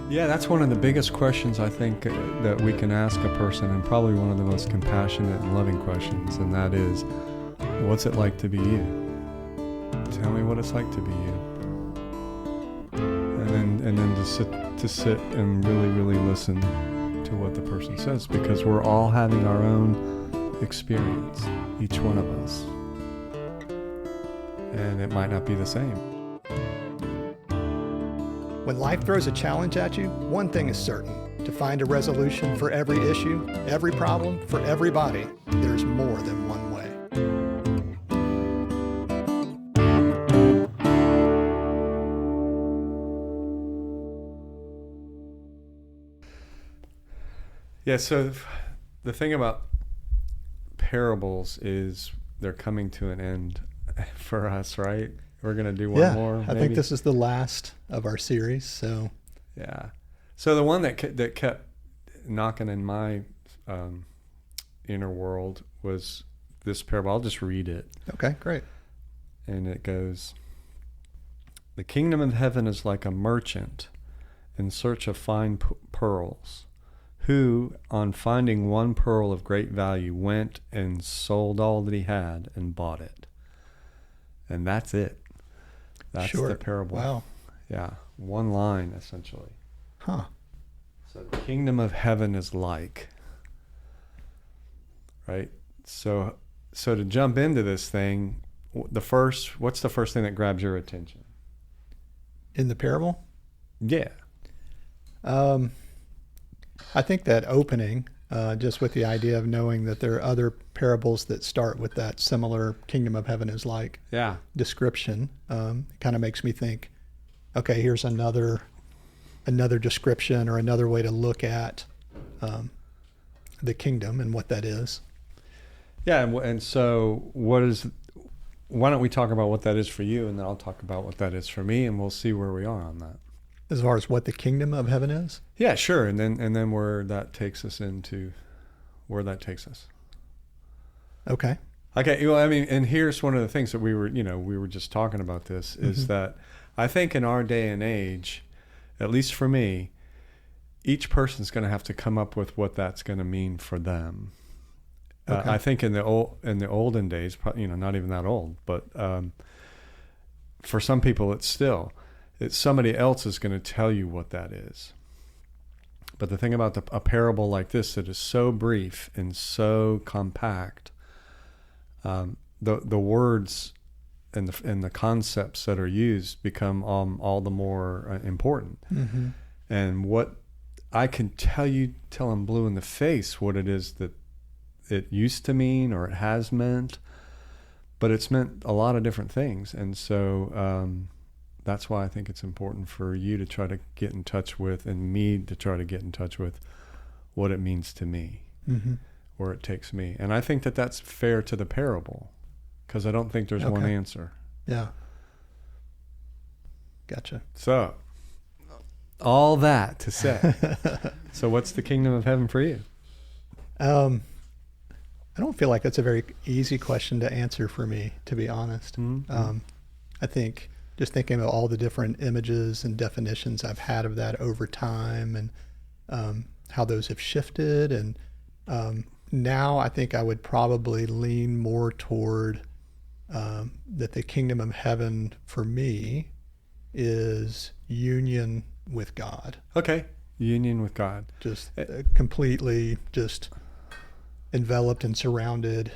Yeah, that's one of the biggest questions I think that we can ask a person, and probably one of the most compassionate and loving questions, and that is, what's it like to be you? Tell me what it's like to be you. And then to sit and really, really listen to what the person says, because we're all having our own experience, each one of us. And it might not be the same. When life throws a challenge at you, one thing is certain. To find a resolution for every issue, every problem, for everybody, there's more than one way. Yeah, so the thing about parables is they're coming to an end for us, right? We're going to do one more. I think this is the last of our series. So yeah. So the one that kept knocking in my inner world was this parable. I'll just read it. Okay, great. And it goes, "The kingdom of heaven is like a merchant in search of fine pearls, who, on finding one pearl of great value, went and sold all that he had and bought it." And that's it. That's the parable. Wow. Yeah. One line, essentially. Huh. So the kingdom of heaven is like, right? So to jump into this thing, what's the first thing that grabs your attention? In the parable? Yeah. I think that opening, just with the idea of knowing that there are other parables that start with that similar kingdom of heaven is like description, kind of makes me think, okay, here's another description or another way to look at the kingdom and what that is. Yeah, and so why don't we talk about what that is for you, and then I'll talk about what that is for me, and we'll see where we are on that. As far as what the kingdom of heaven is? Yeah, sure. And then where that takes us into where that takes us. Okay. Okay. Well, I mean, and here's one of the things that we were just talking about this is that I think in our day and age, at least for me, each person's going to have to come up with what that's going to mean for them. Okay. I think in the olden days, not even that old, but for some people, it's somebody else is going to tell you what that is. But the thing about a parable like this that is so brief and so compact, the words and the concepts that are used become all the more important. Mm-hmm. And what I can tell them blue in the face what it is that it used to mean or it has meant, but it's meant a lot of different things. And so that's why I think it's important for you to try to get in touch with, and me to try to get in touch with, what it means to me, where it takes me. And I think that that's fair to the parable, because I don't think there's one answer. Yeah. Gotcha. So, all that to say, so what's the kingdom of heaven for you? I don't feel like that's a very easy question to answer for me, to be honest. Mm-hmm. I think just thinking of all the different images and definitions I've had of that over time, and how those have shifted. And now I think I would probably lean more toward that the kingdom of heaven for me is union with God. Okay. Union with God. Just completely just enveloped and surrounded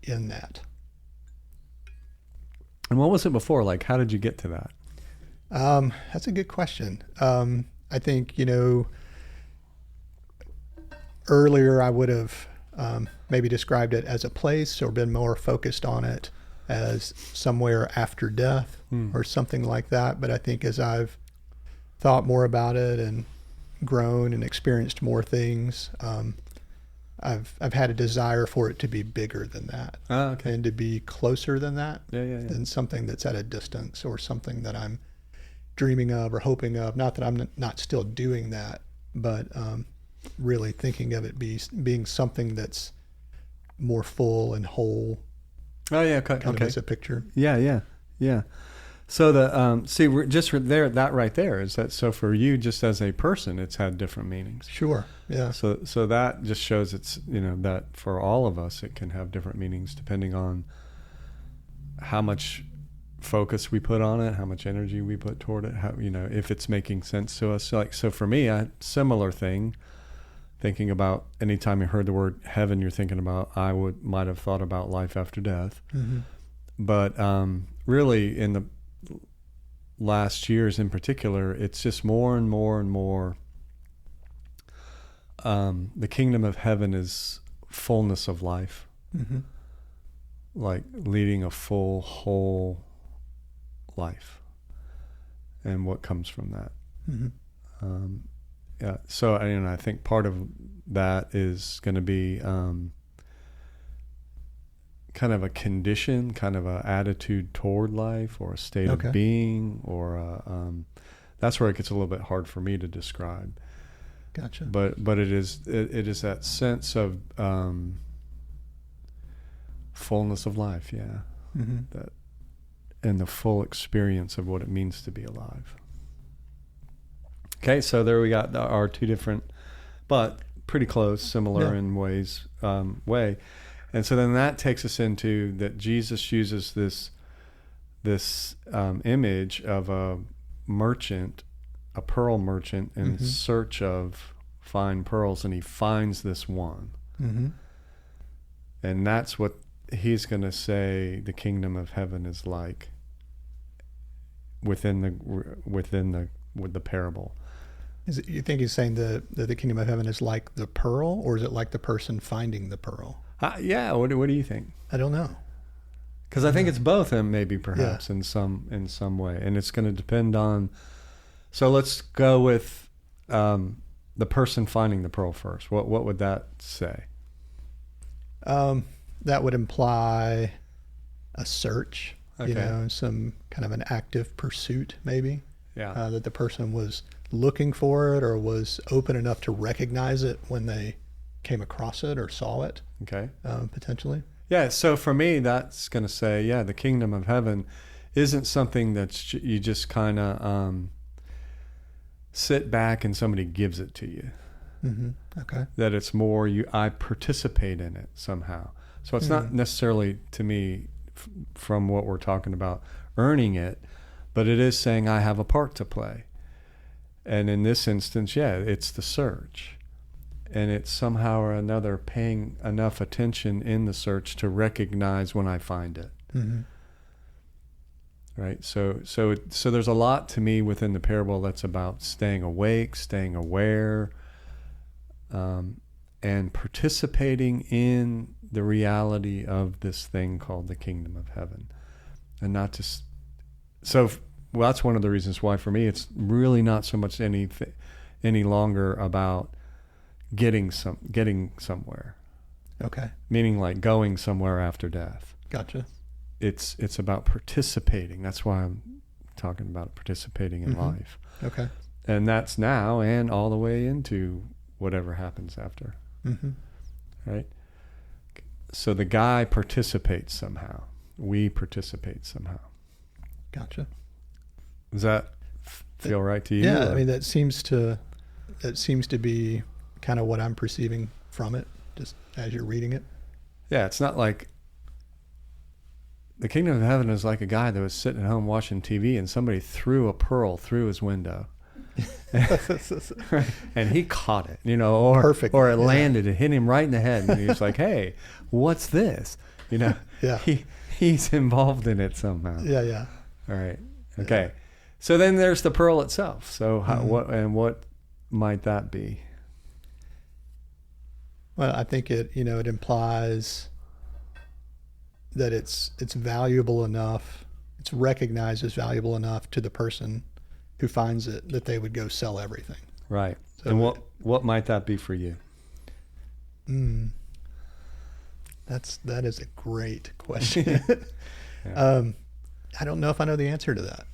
in that. And what was it before? Like, how did you get to that? That's a good question. I think, earlier I would have maybe described it as a place, or been more focused on it as somewhere after death or something like that. But I think as I've thought more about it and grown and experienced more things, I've had a desire for it to be bigger than that, and to be closer than that, than something that's at a distance, or something that I'm dreaming of or hoping of. Not that I'm not still doing that, but really thinking of it being something that's more full and whole. Oh yeah, kind of as a picture. Yeah. So we're just there. That right there is that. So for you, just as a person, it's had different meanings. Sure. Yeah. So that just shows it's that for all of us, it can have different meanings depending on how much focus we put on it, how much energy we put toward it, how if it's making sense to us. So for me, a similar thing. Thinking about anytime you heard the word heaven, you're thinking about might have thought about life after death, but really in the last years in particular, it's just more and more and more. The kingdom of heaven is fullness of life, like leading a full, whole life, and what comes from that. Yeah. So I think part of that is going to be kind of a condition, kind of an attitude toward life, or a state of being, or that's where it gets a little bit hard for me to describe. Gotcha. But it is that sense of fullness of life, yeah. That and the full experience of what it means to be alive. Okay, so there we got our two different, but pretty close, similar in ways, way. And so then that takes us into that Jesus uses this image of a merchant, a pearl merchant, in search of fine pearls, and he finds this one. And that's what he's going to say the kingdom of heaven is like within the parable. You think he's saying that the kingdom of heaven is like the pearl, or is it like the person finding the pearl? Yeah. What do you think? I don't know. Because I think it's both, and maybe perhaps in some way, and it's going to depend on. So let's go with the person finding the pearl first. What would that say? That would imply a search, some kind of an active pursuit, maybe. Yeah. That the person was looking for it, or was open enough to recognize it when they came across it or saw it. Okay. Potentially. Yeah. So for me, that's going to say, the kingdom of heaven isn't something that you just kind of sit back and somebody gives it to you. Okay. That it's more I participate in it somehow. So it's not necessarily, to me, from what we're talking about, earning it, but it is saying I have a part to play. And in this instance, it's the search. And it's somehow or another paying enough attention in the search to recognize when I find it. Right? So there's a lot to me within the parable that's about staying awake, staying aware, and participating in the reality of this thing called the kingdom of heaven. And not just... Well, that's one of the reasons why for me it's really not so much any longer about getting somewhere. Okay. Meaning like going somewhere after death. Gotcha. It's about participating. That's why I'm talking about participating in life. Okay. And that's now and all the way into whatever happens after. Right? So the guy participates somehow. We participate somehow. Gotcha. Does that feel right to you? Yeah, I mean that seems to be kind of what I'm perceiving from it, just as you're reading it. Yeah, it's not like the kingdom of heaven is like a guy that was sitting at home watching TV and somebody threw a pearl through his window. And he caught it, or perfect, or it landed and hit him right in the head, and he was like, "Hey, what's this?" He's involved in it somehow. Yeah. All right. Okay. So then there's the pearl itself. So what might that be? Well, I think it implies that it's valuable enough, it's recognized as valuable enough to the person who finds it that they would go sell everything. Right. So and what might that be for you? That is a great question. I don't know if I know the answer to that.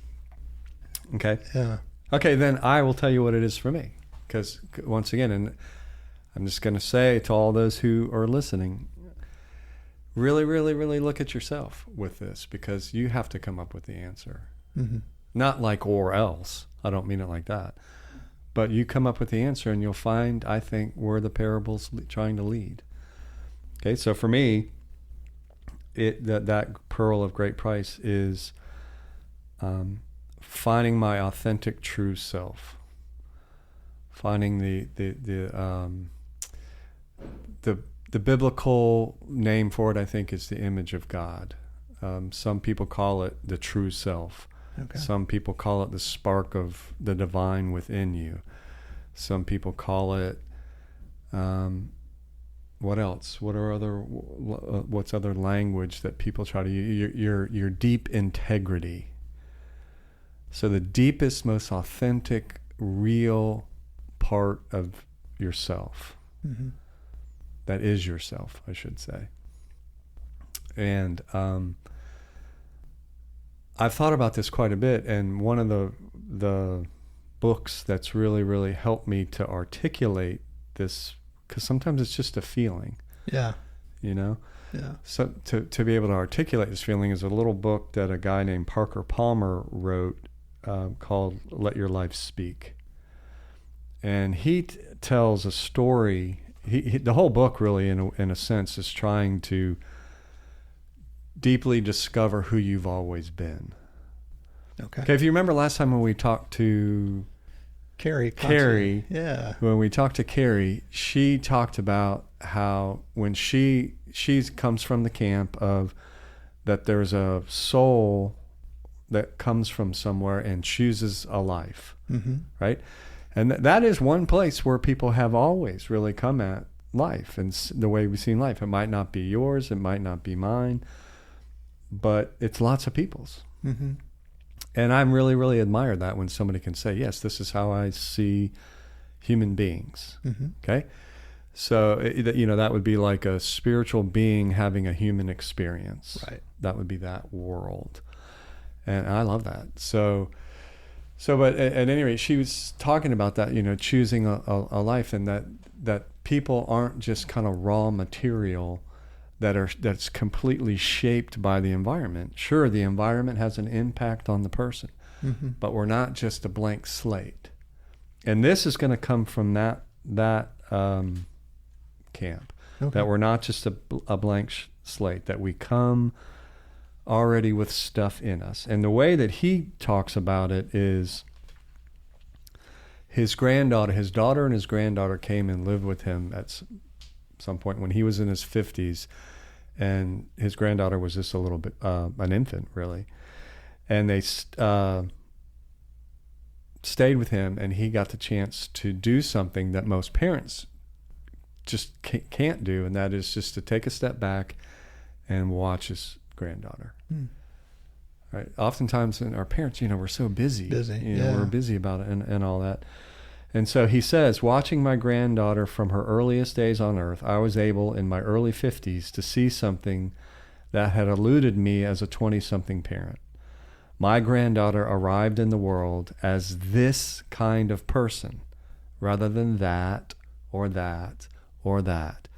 Okay. Yeah. Okay, then I will tell you what it is for me. Because once again, and I'm just going to say to all those who are listening, really, really, really look at yourself with this, because you have to come up with the answer. Mm-hmm. Not like or else. I don't mean it like that. But you come up with the answer and you'll find, I think, where the parable's trying to lead. Okay, so for me, that pearl of great price is finding my authentic true self. Finding the biblical name for it, I think, is the image of God. Some people call it the true self. Okay. Some people call it the spark of the divine within you. Some people call it, what else? What's other language that people try to use? Your deep integrity. So the deepest, most authentic, real part of yourself. Mm-hmm. That is yourself, I should say. And I've thought about this quite a bit, and one of the books that's really, really helped me to articulate this, because sometimes it's just a feeling. Yeah. You know? Yeah. So to be able to articulate this feeling is a little book that a guy named Parker Palmer wrote called Let Your Life Speak. And he tells a story. The whole book really, in a sense, is trying to deeply discover who you've always been. Okay. Okay, if you remember last time when we talked to Kerry, yeah. When we talked to Kerry, she talked about how when she comes from the camp of that there's a soul that comes from somewhere and chooses a life, Mm-hmm. right? And that is one place where people have always really come at life and the way we've seen life. It might not be yours, it might not be mine, but it's lots of people's. Mm-hmm. And I really, really admire that when somebody can say, yes, this is how I see human beings. Mm-hmm. Okay? So, that would be like a spiritual being having a human experience. Right. That would be that world. And I love that. So, but at any rate, she was talking about that, choosing a life, and that people aren't just kind of raw material that's completely shaped by the environment. Sure, the environment has an impact on the person, Mm-hmm. but we're not just a blank slate. And this is going to come from that camp, Okay. that we're not just a blank slate, that we come already with stuff in us. And the way that he talks about it is his daughter and his granddaughter came and lived with him at some point when he was in his 50s, and his granddaughter was just a little bit, an infant really. And they stayed with him, and he got the chance to do something that most parents just can't do, and that is just to take a step back and watch his granddaughter. Mm. Right. Oftentimes, our parents, we're so busy. Yeah. We're busy about it and all that. And so he says, watching my granddaughter from her earliest days on earth, I was able in my early 50s to see something that had eluded me as a 20-something parent. My granddaughter arrived in the world as this kind of person, rather than that or that or that.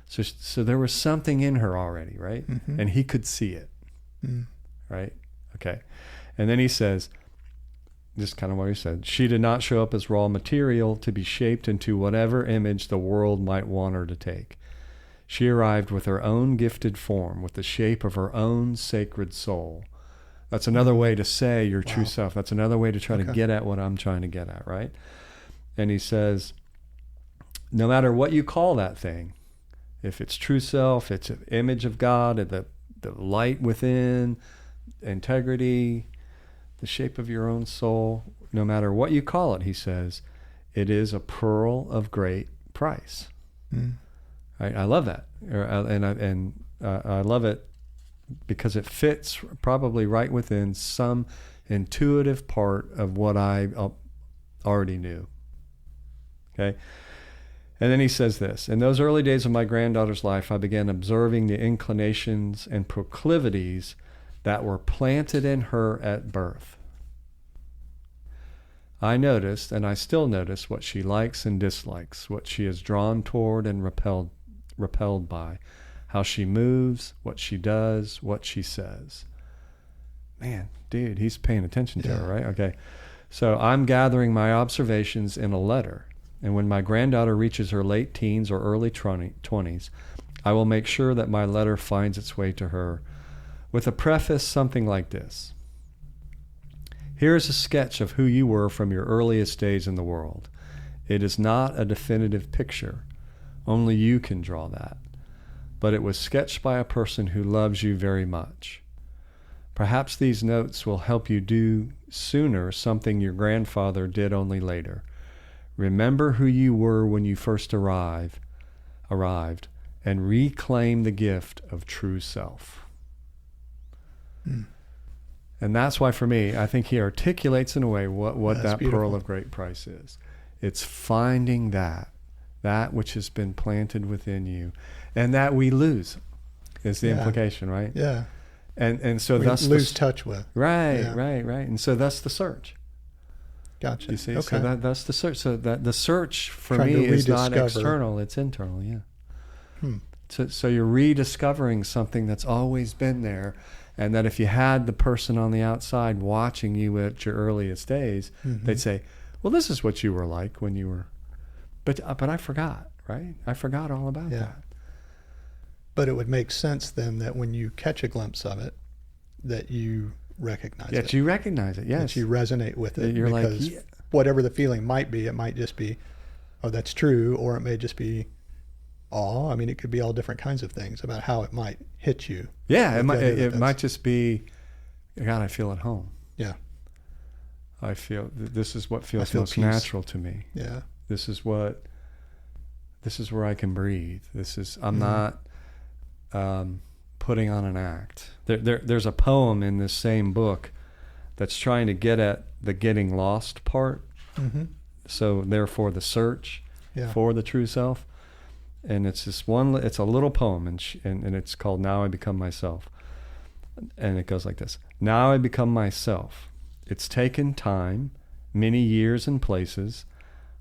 So there was something in her already, right? Mm-hmm. And he could see it, Mm. right? Okay. And then he says, this is kind of what he said, she did not show up as raw material to be shaped into whatever image the world might want her to take. She arrived with her own gifted form, with the shape of her own sacred soul. That's another way to say your true self. That's another way to try to get at what I'm trying to get at, right? And he says, no matter what you call that thing, if it's true self, it's an image of God, the light within, integrity, the shape of your own soul, no matter what you call it, he says, it is a pearl of great price. Mm. I love that. I love it because it fits probably right within some intuitive part of what I already knew. Okay? And then he says this, in those early days of my granddaughter's life, I began observing the inclinations and proclivities that were planted in her at birth. I noticed, and I still notice, what she likes and dislikes, what she is drawn toward and repelled by, how she moves, what she does, what she says. man, dude, he's paying attention to her, right? Okay. So I'm gathering my observations in a letter. And when my granddaughter reaches her late teens or early 20s, I will make sure that my letter finds its way to her with a preface something like this. Here is a sketch of who you were from your earliest days in the world. It is not a definitive picture. Only you can draw that. But it was sketched by a person who loves you very much. Perhaps these notes will help you do sooner something your grandfather did only later. Remember who you were when you first arrived, and reclaim the gift of true self. And that's why, for me, I think he articulates in a way what that beautiful pearl of great price is. It's finding that which has been planted within you, and that we lose is the implication, right? Yeah. And so we that's lose touch with. Right. And so that's the search. Gotcha. You see, okay. so that's the search. So that the search for me is not external; it's internal. Yeah. So you're rediscovering something that's always been there, and that if you had the person on the outside watching you at your earliest days, they'd say, "Well, this is what you were like when you were," but I forgot, right? I forgot all about that. But it would make sense then that when you catch a glimpse of it, that you recognize it. That you recognize it, yes. That you resonate with it. You're because whatever the feeling might be, it might just be, oh, that's true, or it may just be awe. I mean, it could be all different kinds of things about how it might hit you. Yeah, it might just be, God, I feel at home. Yeah. I feel, this is what feels most peace. Natural to me. Yeah. This is where I can breathe. I'm not putting on an act. There's a poem in this same book that's trying to get at the getting lost part. So therefore the search for the true self. And it's it's a little poem, and it's called Now I Become Myself. And it goes like this. Now I become myself. It's taken time, many years and places.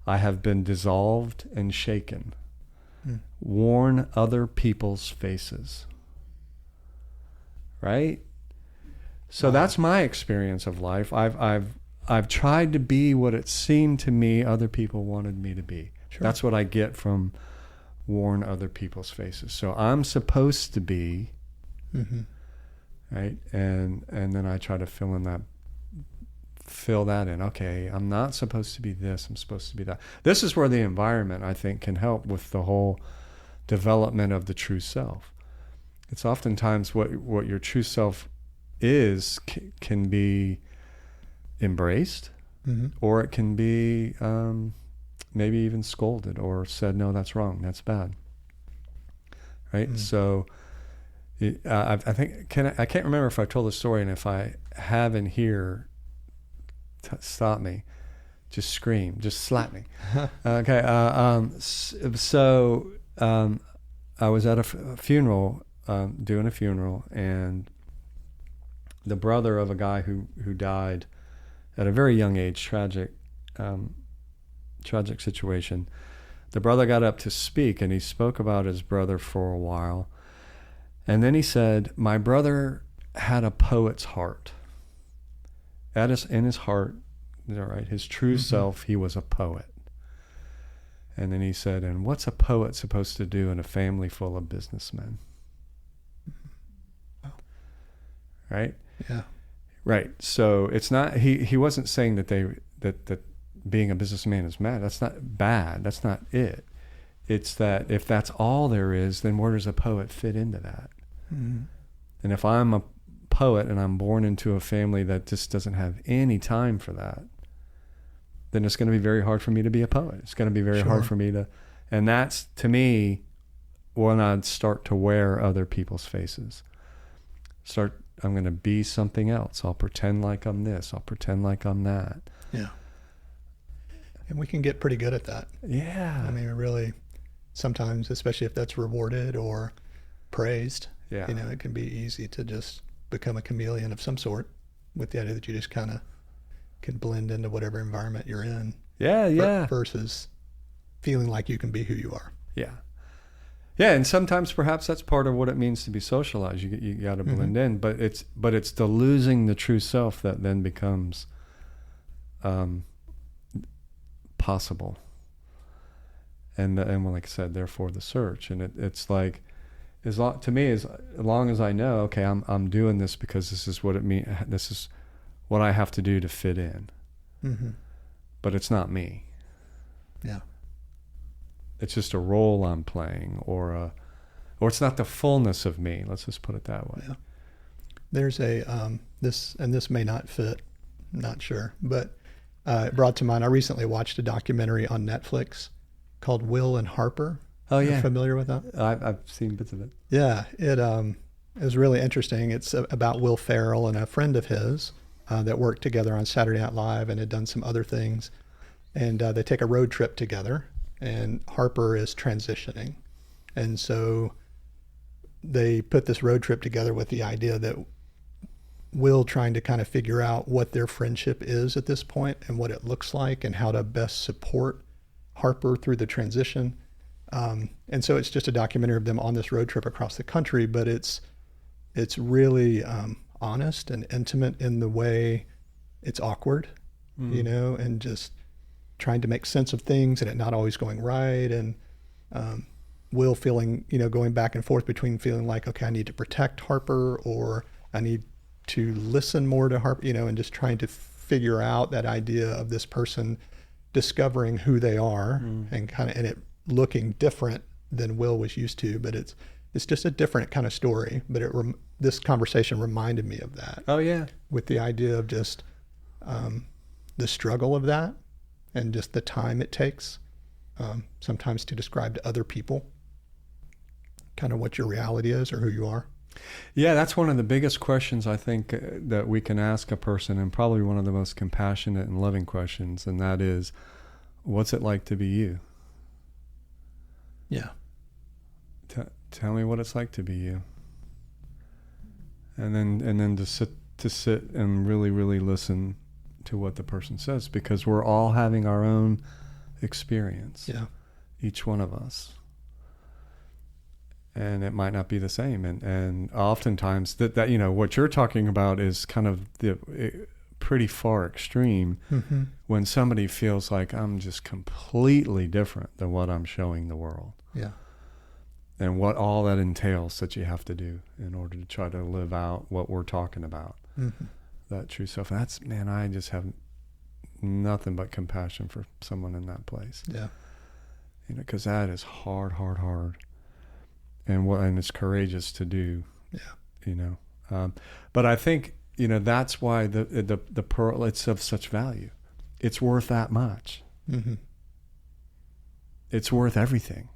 I have been dissolved and shaken, worn other people's faces. Right? So that's my experience of life. I've tried to be what it seemed to me other people wanted me to be. Sure. That's what I get from worn other people's faces. So I'm supposed to be, right? And then I try to fill that in. Okay, I'm not supposed to be this. I'm supposed to be that. This is where the environment, I think, can help with the whole development of the true self. It's oftentimes what your true self is can be embraced, or it can be maybe even scolded or said, no, that's wrong, that's bad. Right? So I think, I can't remember if I told the story, and if I have in here, stop me, just scream, just slap me. Okay. So I was at a funeral, doing a funeral, and the brother of a guy who died at a very young age, tragic situation. The brother got up to speak, and he spoke about his brother for a while. And then he said, my brother had a poet's heart. In his heart, right, his true self, he was a poet. And then he said, and what's a poet supposed to do in a family full of businessmen? Right? Yeah. Right. So it's not, he wasn't saying that being a businessman is bad. That's not bad. That's not it. It's that if that's all there is, then where does a poet fit into that? And if I'm a poet and I'm born into a family that just doesn't have any time for that, then it's going to be very hard for me to be a poet. It's going to be very hard for me to, and that's, to me, when I'd start to wear other people's faces. I'm going to be something else. I'll pretend like I'm this. I'll pretend like I'm that. Yeah. And we can get pretty good at that. Yeah. I mean, really, sometimes, especially if that's rewarded or praised, it can be easy to just become a chameleon of some sort, with the idea that you just kind of can blend into whatever environment you're in. Yeah. Versus feeling like you can be who you are. Yeah. Yeah, and sometimes perhaps that's part of what it means to be socialized. You got to blend in, but it's the losing the true self that then becomes possible. And like I said, therefore the search. And it's like, as long as I know, okay, I'm doing this because this is what it means. This is what I have to do to fit in. Mm-hmm. But it's not me. Yeah. It's just a role I'm playing, or it's not the fullness of me. Let's just put it that way. Yeah. There's this may not fit, I'm not sure, but it brought to mind, I recently watched a documentary on Netflix called Will and Harper. Oh, yeah. You're familiar with that? I've seen bits of it. Yeah. It was really interesting. It's about Will Ferrell and a friend of his that worked together on Saturday Night Live and had done some other things. And they take a road trip together, and Harper is transitioning. And so they put this road trip together with the idea that Will trying to kind of figure out what their friendship is at this point and what it looks like and how to best support Harper through the transition. And so it's just a documentary of them on this road trip across the country, but it's really honest and intimate in the way it's awkward, and just trying to make sense of things and it not always going right. And Will feeling, going back and forth between feeling like, okay, I need to protect Harper, or I need to listen more to Harper, and just trying to figure out that idea of this person discovering who they are and it looking different than Will was used to. But it's just a different kind of story. But this conversation reminded me of that. Oh, yeah. With the idea of just the struggle of that and just the time it takes sometimes to describe to other people kind of what your reality is or who you are. Yeah, that's one of the biggest questions I think that we can ask a person, and probably one of the most compassionate and loving questions, and that is, what's it like to be you? Yeah. Tell me what it's like to be you. And then to sit and really, really listen to what the person says, because we're all having our own experience. Yeah. Each one of us. And it might not be the same. And oftentimes that what you're talking about is kind of the pretty far extreme when somebody feels like I'm just completely different than what I'm showing the world. Yeah. And what all that entails that you have to do in order to try to live out what we're talking about. That true self. I just have nothing but compassion for someone in that place. Yeah. Because that is hard. And it's courageous to do. Yeah. But I think, that's why the pearl, it's of such value. It's worth that much. It's worth everything.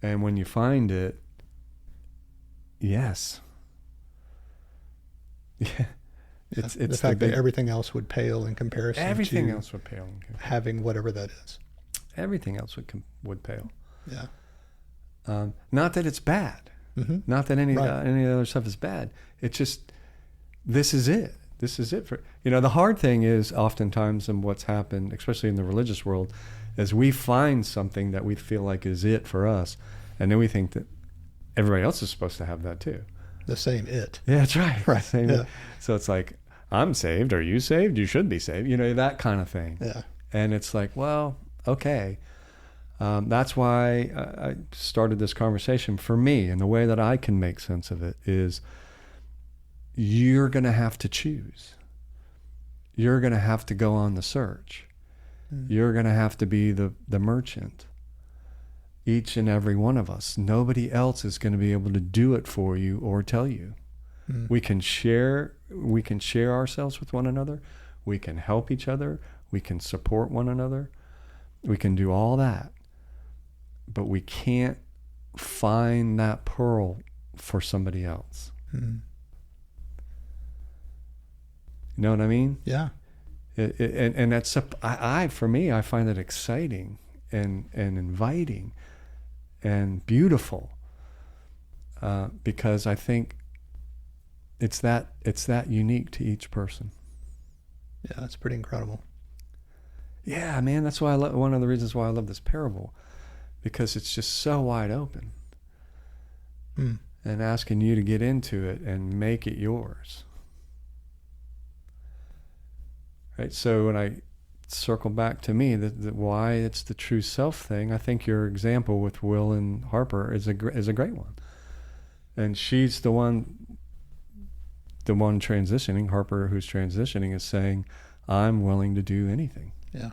And when you find it, yes. Yeah. It's the fact that everything else would pale in comparison. Everything else would pale in comparison. Having whatever that is. Everything else would pale. Yeah. Not that it's bad. Not that any other stuff is bad. It's just, this is it. This is it for, the hard thing is oftentimes, and what's happened, especially in the religious world, is we find something that we feel like is it for us. And then we think that everybody else is supposed to have that too. The same it. Yeah, that's right. Right. Same it. So it's like, I'm saved. Are you saved? You should be saved. That kind of thing. Yeah. And it's like, well, okay. That's why I started this conversation. For me, and the way that I can make sense of it is, you're going to have to choose. You're going to have to go on the search. You're going to have to be the our each and every one of us. Nobody else is going to be able to do it for you or tell you. We can share ourselves with one another. We can help each other. We can support one another. We can do all that. But we can't find that pearl for somebody else. You know what I mean? Yeah. And that's for me, I find it exciting and inviting and beautiful, because I think it's that unique to each person. Yeah, that's pretty incredible. Yeah, man, that's why one of the reasons why I love this parable, because it's just so wide open. Mm. And asking you to get into it and make it yours. Right? So when I circle back to me, the why it's the true self thing, I think your example with Will and Harper is a great one. And she's the one transitioning, Harper who's transitioning is saying, I'm willing to do anything. Yeah.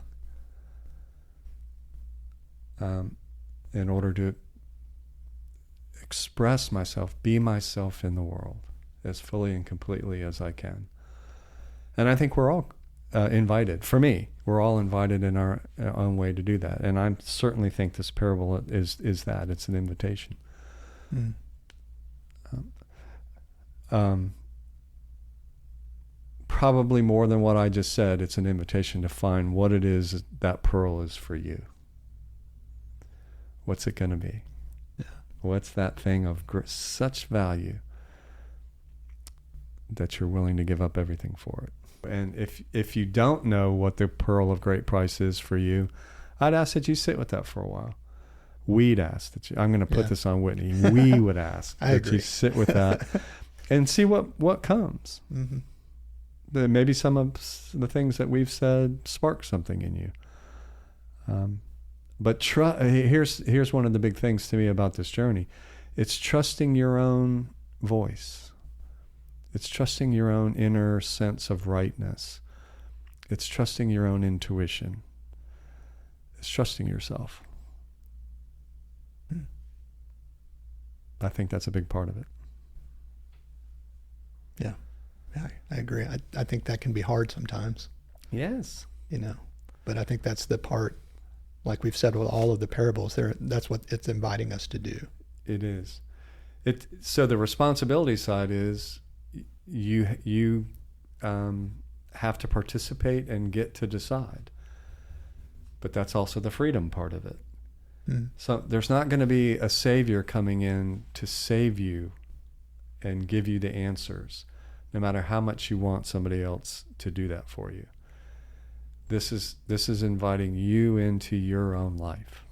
In order to express myself, be myself in the world as fully and completely as I can. And I think we're all invited. For me, we're all invited in our own way to do that. And I certainly think this parable is that. It's an invitation. Mm. Probably more than what I just said, it's an invitation to find what it is that pearl is for you. What's it going to be? Yeah. What's that thing of such value that you're willing to give up everything for it? And if you don't know what the pearl of great price is for you, I'd ask that you sit with that for a while. We'd ask that I'm going to put this on Whitney. We would ask that you sit with that and see what comes. Mm-hmm. Maybe some of the things that we've said spark something in you. But here's one of the big things to me about this journey. It's trusting your own voice. It's trusting your own inner sense of rightness. It's trusting your own intuition. It's trusting yourself. I think that's a big part of it. Yeah, I agree. I think that can be hard sometimes. Yes. But I think that's the part, like we've said with all of the parables, that's what it's inviting us to do. It is. So the responsibility side is you have to participate and get to decide. But that's also the freedom part of it. Mm. So there's not going to be a savior coming in to save you and give you the answers, no matter how much you want somebody else to do that for you. This is inviting you into your own life.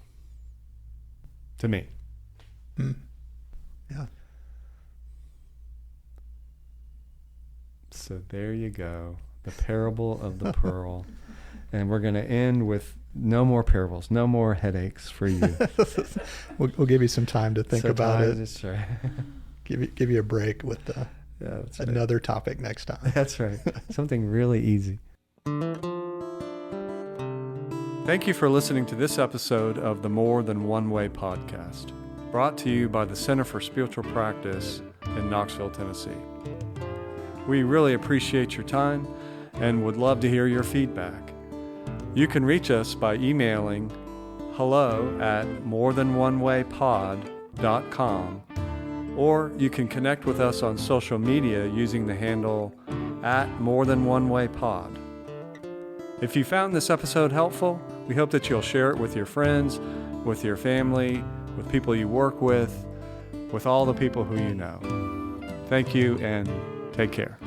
To me. Mm. Yeah. So there you go. The parable of the pearl. And we're going to end with no more parables, no more headaches for you. We'll give you some time to think about it. That's right. Give you a break with another topic next time. That's right. Something really easy. Thank you for listening to this episode of the More Than One Way podcast, brought to you by the Center for Spiritual Practice in Knoxville, Tennessee. We really appreciate your time and would love to hear your feedback. You can reach us by emailing hello@morethanonewaypod.com, or you can connect with us on social media using the handle @morethanonewaypod. If you found this episode helpful, we hope that you'll share it with your friends, with your family, with people you work with all the people who you know. Thank you and take care.